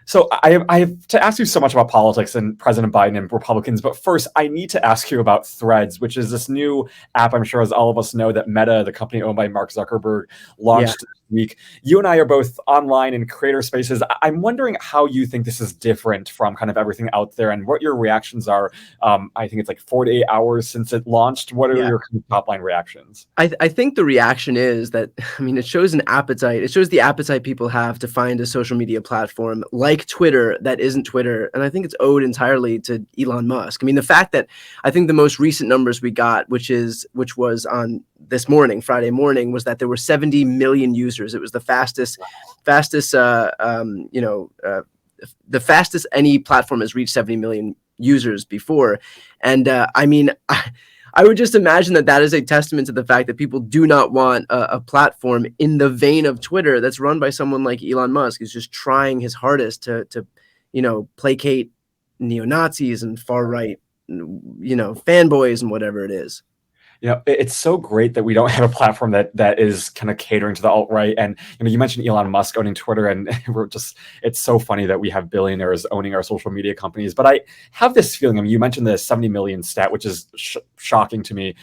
So I have to ask you so much about politics and President Biden and Republicans, but first I need to ask you about Threads, which is this new app, I'm sure as all of us know, that Meta, the company owned by Mark Zuckerberg, Yeah. launched this week. You and I are both online in creator spaces. I'm wondering how you think this is different from kind of everything out there and what your reactions are. I think it's like 48 hours since it launched. What are Yeah. your top line reactions? I think the reaction is that, I mean, it shows an appetite. It shows the appetite people have to find a social media platform like Twitter that isn't Twitter. And I think it's owed entirely to Elon Musk. I mean, the fact that I think the most recent numbers we got, which was on this morning, Friday morning, was that there were 70 million users. It was the fastest, the fastest any platform has reached 70 million users before. And I mean, I would just imagine that is a testament to the fact that people do not want a platform in the vein of Twitter that's run by someone like Elon Musk, who's just trying his hardest to placate neo-Nazis and far-right, fanboys and whatever it is. It's so great that we don't have a platform that is kind of catering to the alt-right. And you mentioned Elon Musk owning Twitter, and it's so funny that we have billionaires owning our social media companies. But I have this feeling, I mean, you mentioned the 70 million stat, which is shocking to me.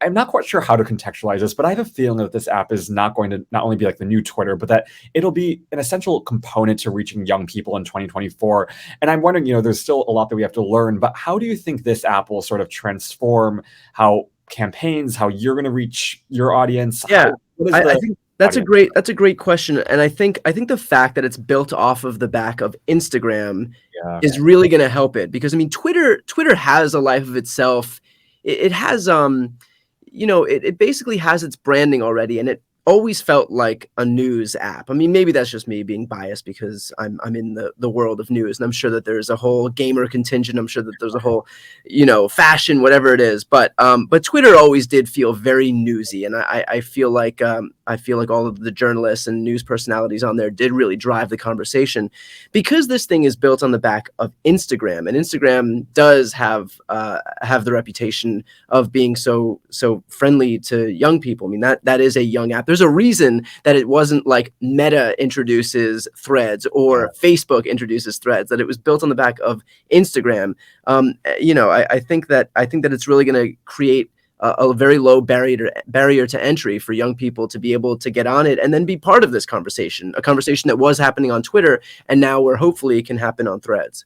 I'm not quite sure how to contextualize this, but I have a feeling that this app is not going to not only be like the new Twitter, but that it'll be an essential component to reaching young people in 2024. And I'm wondering, there's still a lot that we have to learn, but how do you think this app will sort of transform how campaigns, how you're going to reach your audience? Yeah, I think that's a great question. And I think the fact that it's built off of the back of Instagram is really going to help it, because I mean, Twitter has a life of itself. It has, it basically has its branding already, and it always felt like a news app. I mean, maybe that's just me being biased because I'm in the world of news, and I'm sure that there's a whole gamer contingent. I'm sure that there's a whole, fashion, whatever it is. But Twitter always did feel very newsy, and I feel like all of the journalists and news personalities on there did really drive the conversation, because this thing is built on the back of Instagram, and Instagram does have the reputation of being so friendly to young people. I mean, that is a young app. There's a reason that it wasn't like Meta introduces Threads or Facebook introduces Threads, that it was built on the back of Instagram. I think that it's really going to create a very low barrier to entry for young people to be able to get on it and then be part of this conversation, a conversation that was happening on Twitter and now where hopefully it can happen on Threads.